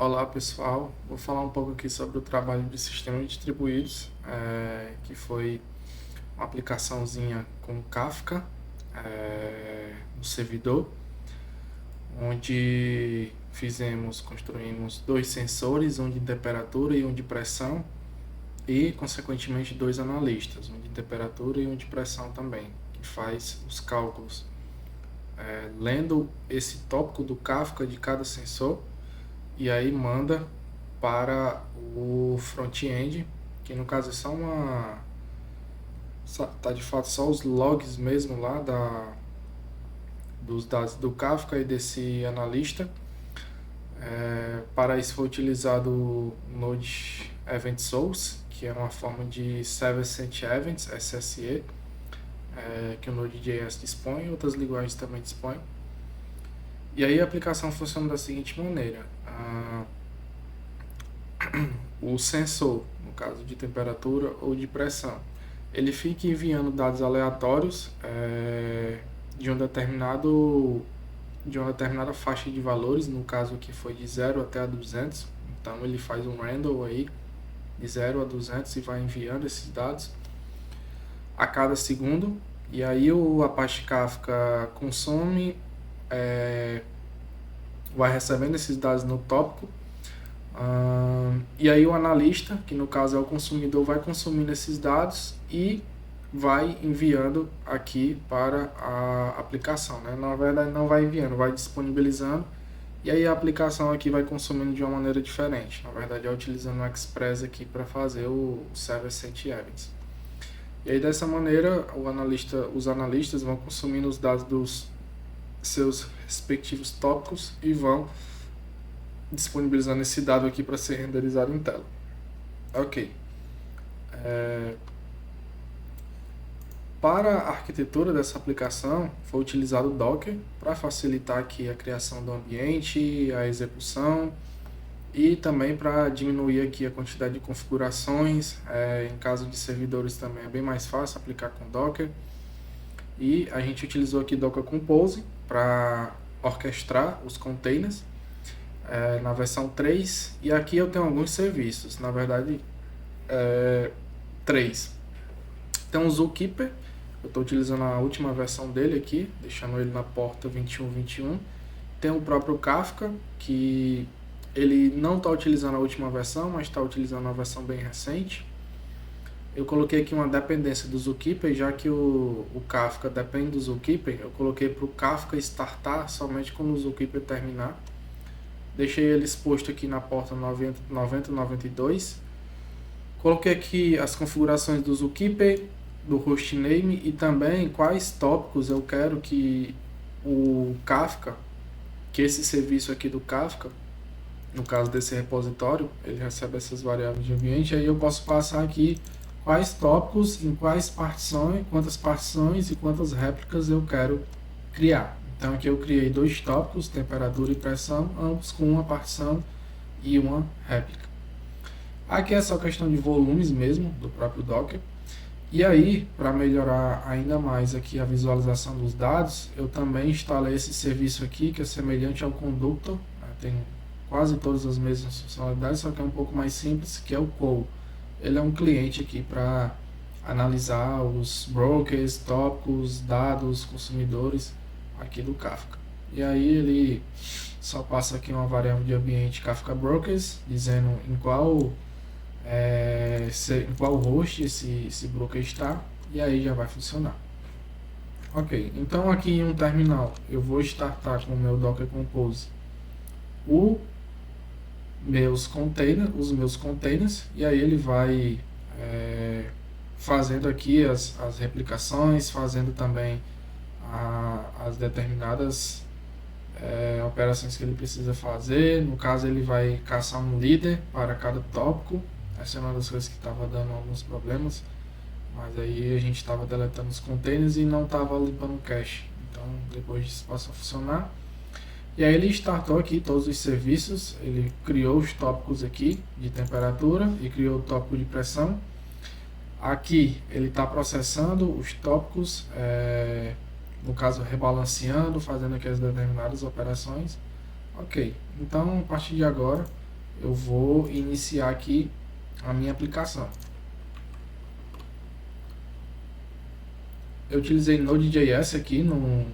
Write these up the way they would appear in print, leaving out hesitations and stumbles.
Olá pessoal, vou falar um pouco aqui sobre o trabalho de sistemas distribuídos, que foi uma aplicaçãozinha com Kafka no servidor, onde construímos dois sensores, um de temperatura e um de pressão, e consequentemente dois analistas, um de temperatura e um de pressão também, que faz os cálculos, lendo esse tópico do Kafka de cada sensor e aí manda para o front-end, que no caso é só tá de fato só os logs mesmo lá dos dados do Kafka e desse analista. Para isso foi utilizado o Node Event Source, que é uma forma de Server Sent Events, SSE, que o Node.js dispõe, outras linguagens também dispõem. E aí a aplicação funciona da seguinte maneira: o sensor, no caso de temperatura ou de pressão, ele fica enviando dados aleatórios de de uma determinada faixa de valores, no caso aqui foi de 0 até a 200, então ele faz um random aí de 0 a 200 e vai enviando esses dados a cada segundo, e aí o Apache Kafka consome, vai recebendo esses dados no tópico, e aí o analista, que no caso é o consumidor, vai consumindo esses dados e vai enviando aqui para a aplicação, né? Na verdade não vai enviando, vai disponibilizando, e aí a aplicação aqui vai consumindo de uma maneira diferente. Na verdade é utilizando o Express aqui para fazer o Server Sent Events. E aí dessa maneira os analistas vão consumindo os dados dos seus respectivos tópicos e vão disponibilizando esse dado aqui para ser renderizado em tela. Ok. Para a arquitetura dessa aplicação, foi utilizado o Docker para facilitar aqui a criação do ambiente, a execução e também para diminuir aqui a quantidade de configurações. Em caso de servidores também é bem mais fácil aplicar com Docker. E a gente utilizou aqui Docker Compose para orquestrar os containers na versão 3, e aqui eu tenho alguns serviços, na verdade 3. Tem o Zookeeper, eu estou utilizando a última versão dele aqui, deixando ele na porta 21.21. Tem o próprio Kafka, que ele não está utilizando a última versão, mas está utilizando uma versão bem recente. Eu coloquei aqui uma dependência do Zookeeper, já que o Kafka depende do Zookeeper, eu coloquei para o Kafka startar somente quando o Zookeeper terminar. Deixei ele exposto aqui na porta 90.92. Coloquei aqui as configurações do Zookeeper, do hostname e também quais tópicos eu quero que o Kafka, que esse serviço aqui do Kafka, no caso desse repositório, ele recebe essas variáveis de ambiente, aí eu posso passar aqui quais tópicos, em quais partições, quantas partições e quantas réplicas eu quero criar. Então aqui eu criei dois tópicos, temperatura e pressão, ambos com uma partição e uma réplica. Aqui é só questão de volumes mesmo, do próprio Docker. E aí, para melhorar ainda mais aqui a visualização dos dados, eu também instalei esse serviço aqui, que é semelhante ao Conductor, tem quase todas as mesmas funcionalidades, só que é um pouco mais simples, que é o Cole. Ele é um cliente aqui para analisar os brokers, tópicos, dados, consumidores aqui do Kafka. E aí ele só passa aqui uma variável de ambiente Kafka Brokers, dizendo em qual host esse broker está, e aí já vai funcionar. Ok, então aqui em um terminal eu vou startar com o meu Docker Compose os meus containers, e aí ele vai fazendo aqui as replicações, fazendo também as determinadas operações que ele precisa fazer. No caso ele vai caçar um líder para cada tópico. Essa é uma das coisas que estava dando alguns problemas, mas aí a gente estava deletando os containers e não estava limpando o cache, então depois disso passou a funcionar. E aí ele startou aqui todos os serviços, ele criou os tópicos aqui de temperatura e criou o tópico de pressão. Aqui ele está processando os tópicos, no caso rebalanceando, fazendo aqui as determinadas operações. Ok, então a partir de agora eu vou iniciar aqui a minha aplicação. Eu utilizei Node.js aqui no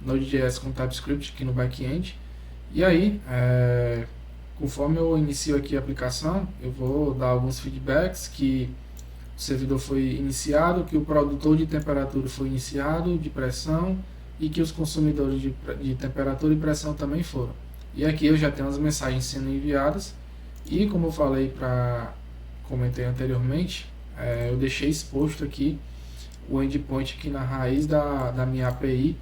Node.js com TypeScript aqui no back-end. E aí, conforme eu inicio aqui a aplicação, eu vou dar alguns feedbacks que o servidor foi iniciado, que o produtor de temperatura foi iniciado, de pressão, e que os consumidores de temperatura e pressão também foram. E aqui eu já tenho as mensagens sendo enviadas, e como eu comentei anteriormente, eu deixei exposto aqui o endpoint aqui na raiz da minha API,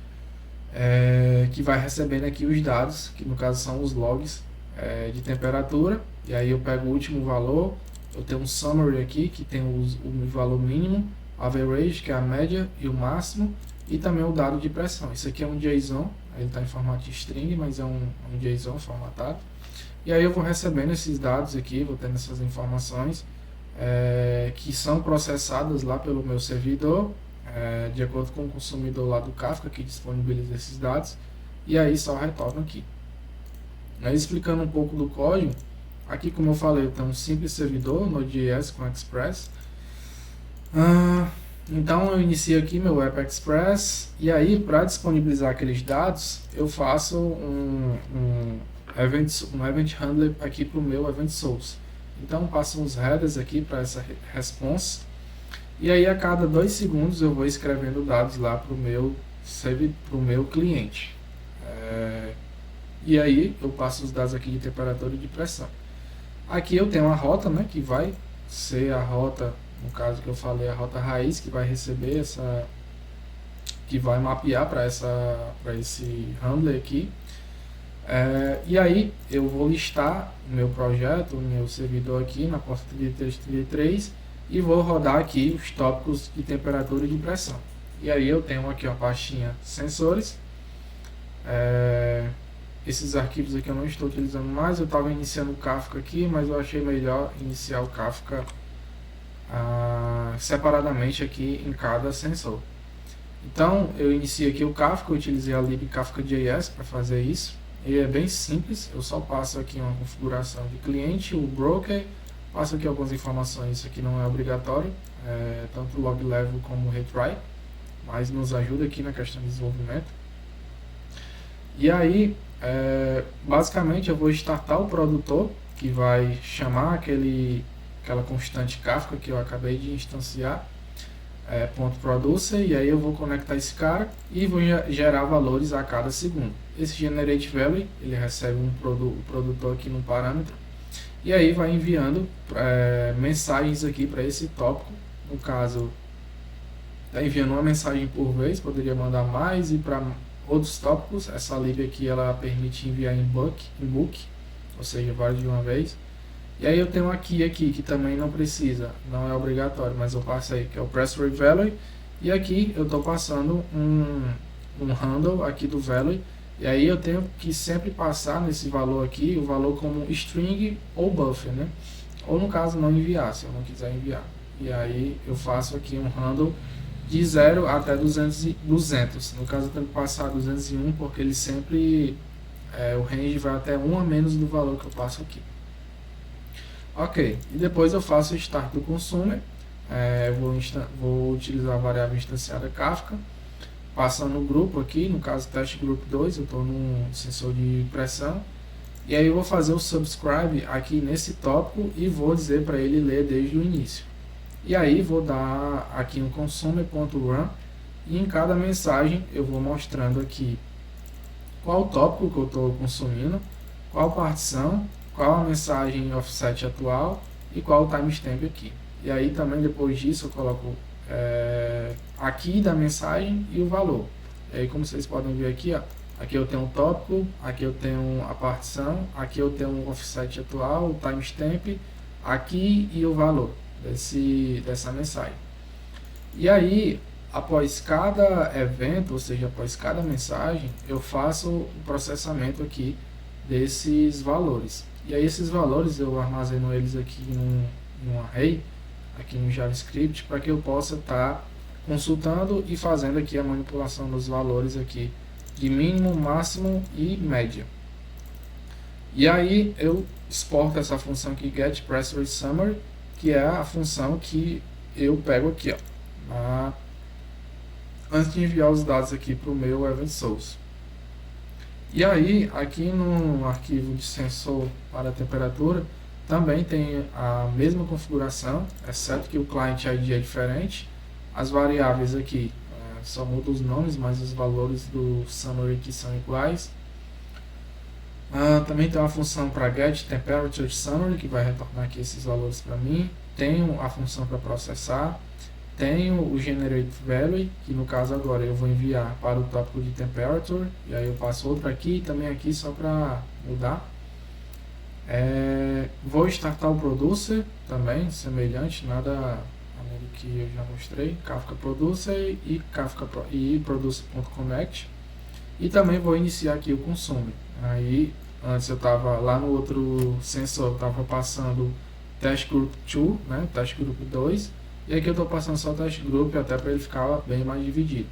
que vai recebendo aqui os dados, que no caso são os logs de temperatura, e aí eu pego o último valor, eu tenho um summary aqui, que tem o valor mínimo, average, que é a média, e o máximo, e também o dado de pressão. Isso aqui é um JSON, ele está em formato de string, mas é um JSON formatado. E aí eu vou recebendo esses dados aqui, vou tendo essas informações, que são processadas lá pelo meu servidor, de acordo com o consumidor lá do Kafka, que disponibiliza esses dados, e aí só retorno aqui. Explicando um pouco do código, aqui como eu falei, eu tenho um simples servidor, Node.js com Express. Então eu inicio aqui meu App Express, e aí para disponibilizar aqueles dados, eu faço um Event Handler aqui para o meu Event Source. Então passo uns headers aqui para essa response, e aí a cada 2 segundos eu vou escrevendo dados lá para o meu cliente. E aí eu passo os dados aqui de temperatura e de pressão. Aqui eu tenho a rota, né, que vai ser a rota, no caso que eu falei, a rota raiz, que vai receber que vai mapear para esse handler aqui. E aí eu vou listar o meu projeto, o meu servidor aqui na porta 3333 e vou rodar aqui os tópicos de temperatura e de pressão. E aí eu tenho aqui uma pastinha sensores. Esses arquivos aqui eu não estou utilizando mais, eu estava iniciando o Kafka aqui, mas eu achei melhor iniciar o Kafka separadamente aqui em cada sensor. Então eu iniciei aqui o Kafka, eu utilizei a lib Kafka.js para fazer isso. E é bem simples, eu só passo aqui uma configuração de cliente, o broker, passo aqui algumas informações, isso aqui não é obrigatório, tanto o log level como o retry, mas nos ajuda aqui na questão de desenvolvimento. E aí, basicamente eu vou startar o produtor, que vai chamar aquela constante Kafka que eu acabei de instanciar, .producer, e aí eu vou conectar esse cara e vou gerar valores a cada segundo. Esse generate value, ele recebe o produtor aqui no parâmetro, e aí vai enviando mensagens aqui para esse tópico. No caso, está enviando uma mensagem por vez, poderia mandar mais, e para outros tópicos, essa lib aqui ela permite enviar em book, ou seja, vários de uma vez. E aí eu tenho aqui que também não precisa, não é obrigatório, mas eu passo aí, que é o press rate value, e aqui eu estou passando um handle aqui do value, e aí eu tenho que sempre passar nesse valor aqui, o valor como string ou buffer, né? Ou no caso não enviar, se eu não quiser enviar. E aí eu faço aqui um handle de 0 até 200. No caso eu tenho que passar 201, porque ele sempre, o range vai até 1 a menos do valor que eu passo aqui. Ok, e depois eu faço o start do consumer, vou utilizar a variável instanciada Kafka, passando o grupo aqui, no caso test group 2, eu estou no sensor de pressão, e aí eu vou fazer o subscribe aqui nesse tópico e vou dizer para ele ler desde o início. E aí vou dar aqui no consumer.run, e em cada mensagem eu vou mostrando aqui qual o tópico que eu estou consumindo, qual partição, qual a mensagem offset atual e qual o timestamp aqui. E aí também depois disso eu coloco aqui da mensagem e o valor. E aí como vocês podem ver aqui, ó, aqui eu tenho um tópico, aqui eu tenho a partição, aqui eu tenho o offset atual, o timestamp, aqui e o valor dessa mensagem. E aí, após cada evento, ou seja, após cada mensagem, eu faço o processamento aqui desses valores. E aí esses valores eu armazeno eles aqui num array, aqui no JavaScript, para que eu possa estar consultando e fazendo aqui a manipulação dos valores aqui de mínimo, máximo e média. E aí eu exporto essa função aqui, get press rate summary, que é a função que eu pego aqui, ó, antes de enviar os dados aqui para o meu event source. E aí, aqui no arquivo de sensor para a temperatura, também tem a mesma configuração, exceto que o client ID é diferente. As variáveis aqui só mudam os nomes, mas os valores do summary aqui são iguais. Também tem uma função para get temperature summary, que vai retornar aqui esses valores para mim. Tenho a função para processar. Tenho o generate value, que no caso agora eu vou enviar para o tópico de temperature, e aí eu passo outro aqui e também aqui só para mudar. Vou startar o producer também, semelhante, nada além do que eu já mostrei, Kafka producer e Kafka e producer.connect. E também vou iniciar aqui o consume. Aí antes eu estava lá no outro sensor, estava passando test group 2, né, test group 2. E aqui eu estou passando só o test group até para ele ficar bem mais dividido.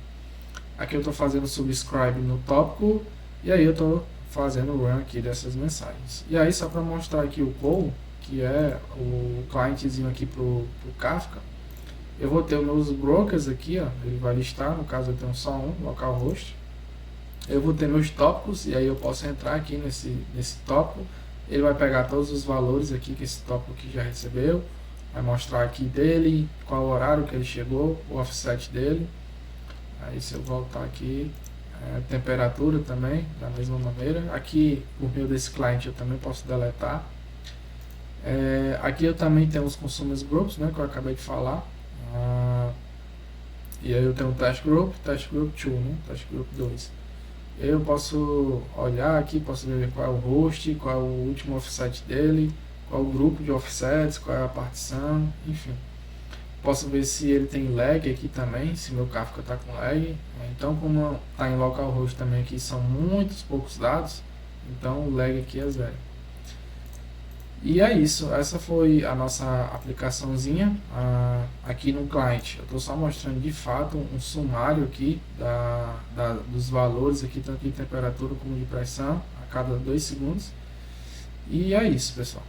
Aqui eu estou fazendo subscribe no tópico e aí eu estou fazendo o run aqui dessas mensagens. E aí só para mostrar aqui o call, que é o clientezinho aqui para o Kafka, eu vou ter os meus brokers aqui, ó, ele vai listar, no caso eu tenho só um, localhost. Eu vou ter meus tópicos e aí eu posso entrar aqui nesse tópico, ele vai pegar todos os valores aqui que esse tópico aqui já recebeu, vai mostrar aqui dele, qual o horário que ele chegou, o offset dele. Aí se eu voltar aqui, temperatura também, da mesma maneira. Aqui, por meio desse cliente, eu também posso deletar. Aqui eu também tenho os consumers groups, né, que eu acabei de falar. E aí eu tenho o test group 2, né, test group 2. Eu posso olhar aqui, posso ver qual é o host, qual é o último offset dele, qual é o grupo de offsets, qual é a partição, enfim. Posso ver se ele tem lag aqui também, se meu Kafka está com lag. Então, como está em localhost também aqui, são muitos poucos dados, então o lag aqui é 0. E é isso, essa foi a nossa aplicaçãozinha aqui no client. Eu estou só mostrando de fato um sumário aqui dos valores aqui, tanto de temperatura como de pressão, a cada 2 segundos. E é isso, pessoal.